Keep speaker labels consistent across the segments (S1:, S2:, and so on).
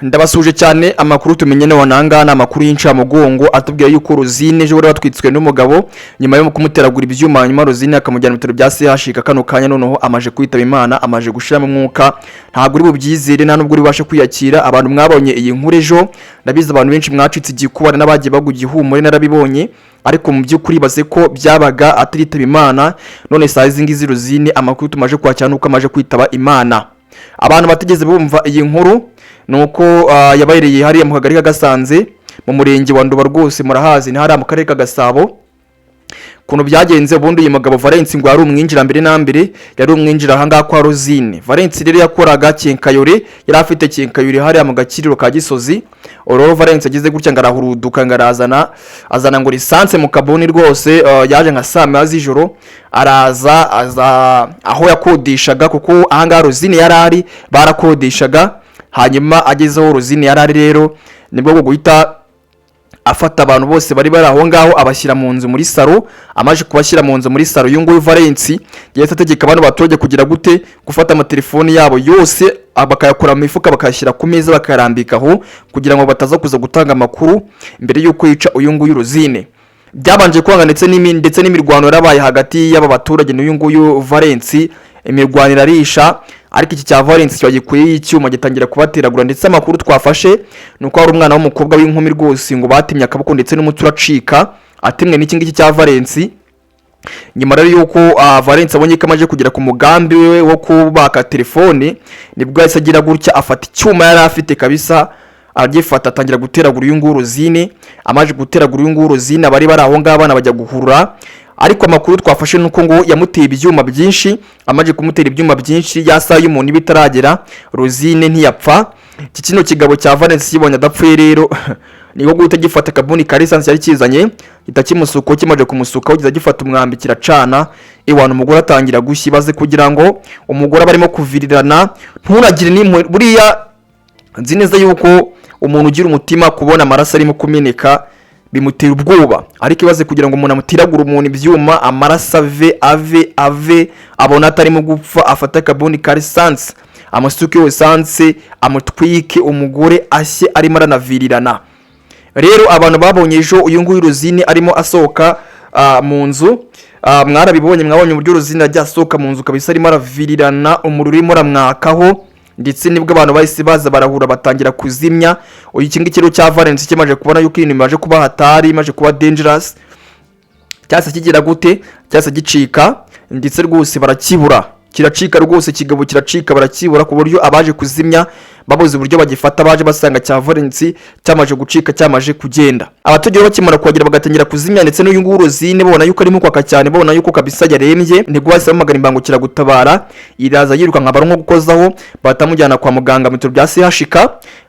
S1: Ndabasuje cyane amakuru tumenye ne wananga na makuru y'inca mugongo atubwiye yuko Rosine ejo batwitswe n'umugabo nyuma yo kumuteragura ibyuma nyuma Rosine akamujyana mu bitaro bya CHK kano kanya noneho amaje kwitaba Imana amaje gushiramo umwuka ntabwo uri bubyizere nta nubwo uri bashe kwiyakira abantu mwabonye iyi nkuru ejo ndabiza abantu benshi mwacitse igikubana n'abagiye bagugihumure narabibonye ariko mu byukuri baze ko byabaga atiritaba Imana none saa izi Rosine amakuru tumaje kwakira nuko amaje kwitaba Imana abantu bategeze bumva iyi nkuru nuko yabayereye hariya mu kagari kagasanze mu murenge wa Nduba rwose murahazi ni hari mu karere ka Gasabo kuno byagenze ubundi uyu mugabo Valence ngo yari umwinjira mbere na mbere yari umwinjira hanga kwa Rosine Valence rero yakoraga Kenkayore yari afite Kenkayore hariya mu gakiriro ka Gisozi ororo Valence ageze gutya ngarahuruduka ngarazana azana ngo lisanse mu kaboni rwose yaje nka saa z'ijoro araza aho yakodeshaga kuko ahanga Rosine yarari barakodeshaga hanyuma agezeho Rosine yarari rero nibwo guhita afata abantu bose bari aho ngaho abashyira mu nzu muri saro amaje kubashyira mu nzu muri saro y'ungu Valence yahise ategeka abantu batoje kugira gute gufata amatelefoni yabo yose bakayakura mu mifuka bakayashyira ku meza bakarambikaho kugira ngo bataza kuza gutanga amakuru imbere y'uko yica uyungu Rosine byabanje kwanga ndetse n'imirwano yarabaye hagati y'aba baturage n'uyungu Valence imirwano irarisha ariko iki cya Valence cyagikuye y'icyuma gitangira kubateragura ndetse amakuru twafashe nuko ari umwana w'umukobwa w'inkumi rwose ngo batimye akaboko ndetse n'umutura acika atimwe n'iki ngiki cya Valence nyuma rero yuko Valence abonye ko amaje kugera ku mugambi we wo kubaka telefone nibwo yahise agira gutya afata icyuma yari afite kabisa agifata atangira guteragura uyungu Rosine amaje guteragura uyungu Rosine bari aho ngabana bajya guhurura ariko amakuru twafashe nuko ngo yamuteye ibyuma byinshi amaje kumutera ibyuma byinshi yasa y'umuntu bitaragera Rosine ntiyapfa kino kigabo cya Valence kibonye adapfuye rero niko guhita gifata kabuni ka lisansi yari kizanye itakimusuko kimaje kumusuka ugize gifata umwambi kiracana iwana umugore atangira gushyibaze kugira ngo umugore barimo kuvirirana nturagire n'imwe buriya nzi neza yuko umuntu ugira umutima kubona amaraso arimo kumeneka bimutera ubwoba ariko ibaze kugira ngo umuntu amutiragura umuntu ibyuma amaraso ave abona atarimo gupfa afata kabuni ka lisansi amasuke y'esanse amutwike umugore ashye arimo aranavirirana rero abantu babonye ejo uyungu Rosine arimo asohoka mu nzu mwabonye uburyo Rosine ajya asohoka mu nzu kabisa arimo aravirirana umuriro urimo uramwakaho ndetse nibwo abantu bahise baza barahura batangira kuzimya iki ngiki cya Valence kimaje kubona yuko ibintu bimaje kuba hatari imaje kuba dangerous cyase kigira gute cyase gicika ndetse rwose barakibura kiracika rwose kigabo kiracika barakibura ku buryo abaje kuzimya babuze uburyo bagifata baje basanga cya Valence cyamaje gucika cyamaje kugenda abatugero bakimara kugira bagatangira kuzimya ndetse n'uyungu Rosine bona yuko arimo kwaka cyane bona yuko kabisa yarembye nibwo bahise bamagana imbangukira gutabara iraza yiruka nkabara nko gukozaho batamujyana kwa muganga mu bitaro bya CHK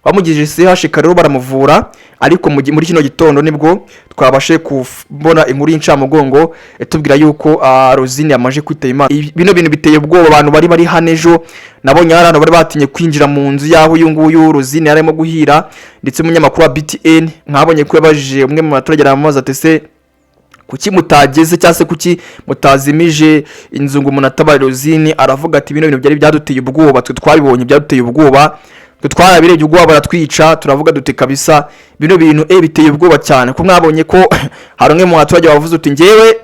S1: bamugije CHK rero baramuvura ariko muri kino gitondo nibwo twabashe kubona inkuru y'incamugongo etubwira yuko Rosine yamaje kwitaba Imana bino bintu biteye ubwoba abantu bari hanejo nabonye abantu bari batinye kwinjira mu nzu yaho uyungu Rosine yarimo guhira ndetse umunyamakuru wa BTN nkabonye ko yabajije umwe mu baturage aramaza atese kuki mutageze cyase kuki mutazimije inzu ngo umuntu atabara Rosine aravuga ati bino bintu byari byaduteye ubwoba twe twabibonye byaduteye ubwoba twarabirebye ubwoba baratwica turavuga dute kabisa bino bintu biteye ubwoba cyane ko mwabonye ko hari umwe mu baturage bavuze uti ngewe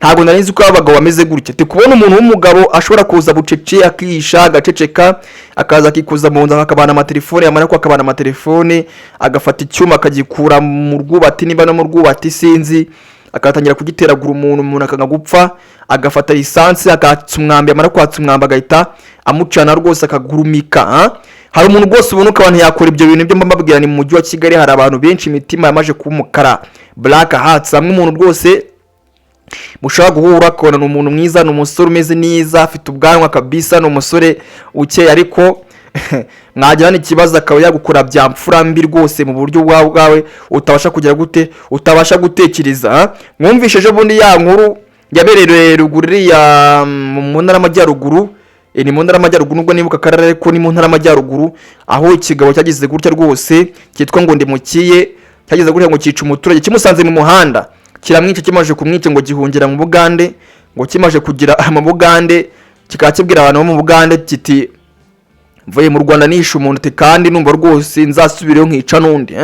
S1: ntago narizi ko abagabo bameze gutya kubona umuntu w'umugabo ashobora kuza bucece akisha agaceceka akaza akikuza mu nzu akabana amatelefone yamara ko akabana amatelefone agafata icyuma akagikura mu rwubati niba no mu rwubati sinzi akatangira kugiteragura umuntu akanga gupfa agafata lisansi akatsa umwambi yamara kwatsa umwambi agahita amucana rwose akagurumika hari umuntu rwose ubona ko abantu yakora ibyo bintu byo mbabwira ni mu mujyi wa Kigali hari abantu benshi imitima yamaje kuba umukara black hearts hamwe umuntu rwose mushaka guhura akabona umuntu mwiza n'umusore umeze neza afite ubwanwa kabisa n'umusore ukeye ariko mwagira n'ikibazo akaba yagukora bya mfurambi rwose mu buryo bwawe utabasha kugira gute utabasha gutekereza mwumvishe ejo bundi ya nkuru yabereye ruguru ya mu ntara y'amajyaruguru ni mu ntara y'amajyaruguru nubwo nibuka akarere ko ni mu ntara y'amajyaruguru aho ikigabo cyagize gutya rwose cyitwa ngo Ndemukiye cyageze gutya ngo cyica umuturage kimusanze mu muhanda kiramwica kimaje kumwica ngo gihungira mu Bugande ngo kimaje kugira mu Bugande kikakibwira abantu bo mu Bugande kiti mvuye mu Rwanda nishe umuntu kandi numva rwose nzasubireyo nkica n'undi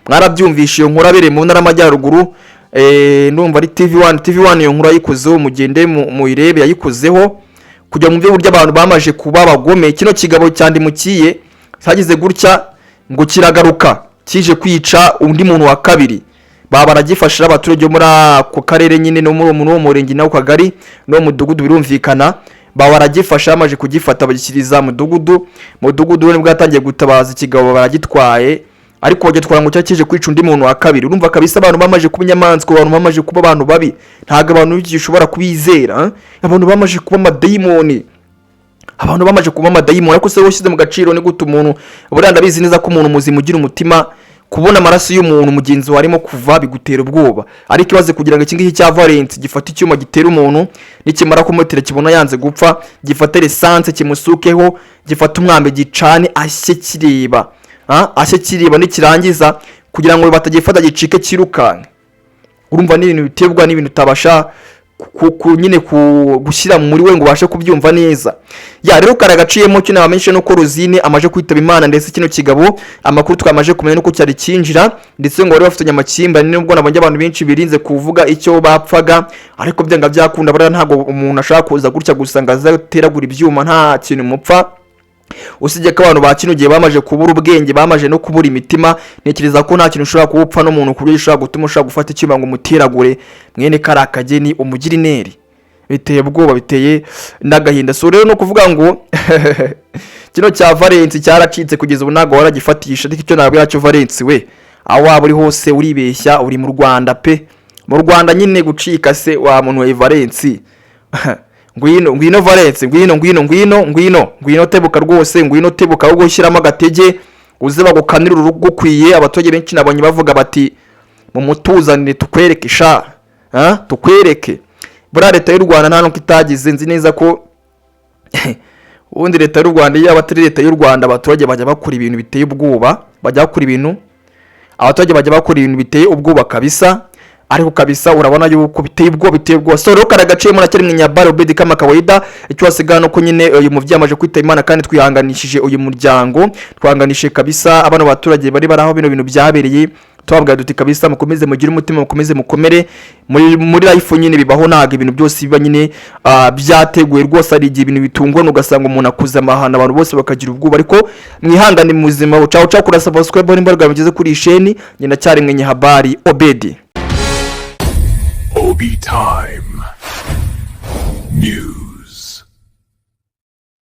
S1: mwarabyumvishe iyo nkuru abereye mu ntara y'Amajyaruguru numva ari TV1 iyo nkuru yayikozeho mugende mu irebe yayikozeho kugira mu buryo abantu bamaje kuba bagome. Kino kigabo cyandimukiye cyagize gutya ngo kiragaruka kije kwica undi muntu wa kabiri. Baragifashira abaturage muri ako karere nyine no muri uwo murenge nawo kagari no mudugudu birumvikana. Baragifasha amaje kugifata bagishyiriza mudugudu nibwo yatangiye gutabaza ikigabo baragitwaye, ariko bagitwara ngo cyakije kwica undi muntu wa kabiri. Urumva kabisa abantu bamaje kuba inyamanzwa, abantu bamaje kuba abantu babi, ntago abantu bigishobora kubizera. Abantu bamaje kuba amadayimoni, ariko se washyize mu gaciro ni gute umuntu buranda bizi neza ko umuntu muzima ugira umutima, kubona amaraso y'umuntu mugenzi warimo kuva bigutera ubwoba. Ariko ibaze kugira ngo ikingiki cya Valence gifata icyuma gitera umuntu nikimara kumutera kibona yanze gupfa, gifata essence kimusukeho, gifata umwambe gicane ashye kireba nikirangiza kugira ngo batagifata gicike kirukanka. Urumva ni ibintu bitebwa, ni ibintu utabasha nyine gushyira muri we ngo ubashe kubyumva neza. Rero karagaciyemo cyo nabamenyeshe no ko Rosine amaje kwitaba Imana, ndetse kino kigabo amakuru twamaje kumenya nuko cyari kinjira, ndetse ngo bari bafitanye amakimbane nubwo nabonye abantu benshi birinze kuvuga icyo bapfaga, ariko byanga byakunda bara ntago umuntu ashaka kuza gutya gusanga azateragura ibyuma nta kintu mupfa. Usije ko abantu bakino gihe bamaje kubura ubwenge, bamaje no kubura imitima, nekereza ko nta kintu ushobora kuwupfa no muntu kubyo ushobora gutuma ushobora gufata icyuma ngo umuteragure mwene karakageni umugira ineri. Biteye ubwoba, biteye n'agahinda. So rero no kuvuga ngo kino cya Valence cyaracitse kugeza ubu ntago waragifatisha, ariko icyo nabwo yacyo Valence we aho waba uri hose uribeshya, uri mu Rwanda pe, mu Rwanda nyine gucika se wa muntu wa Valence. Ngwino Valence, ngwino tebuka rwose, ngwino tebuka ahubwo ushyiramo agatege uze bagukanira urugukwiye. Abaturage benshi nabonye bavuga bati mu mutuzanire tukwereke tukwereke. Bura leta y'u Rwanda nta nuko itagize, nzi neza ko ubundi leta y'u Rwanda iyo abatari leta y'u Rwanda abaturage bajya bakora ibintu biteye ubwoba, abaturage bajya bakora ibintu biteye ubwoba kabisa. Ariko kabisa urabona yuko biteye ubwo. So rero karagaciye mu nakiri mwinyabaro Obedi kama kawaida, icyo wasigana no ko nyine uyu muvyi amaje kwita Imana, kandi twihanganishije uyu muryango, twanganishe kabisa abana baturage bari baraho bino bintu byabereye. Twabwa duti kabisa mukomeze mugire umutima, mukomeze mukomere muri life nyine bibaho, naga ibintu byose biba nyine byateguye rwose. Ari igihe ibintu bitungwa ugasanga umuntu akuza amahana, abantu bose bakagira ubwoba, ariko mwihangane mu buzima. Ucaho kura subscribe n'imbaraga mugeze kuri isheni. Nyina cyari mwenye habari Obedi.
S2: Obi Time News.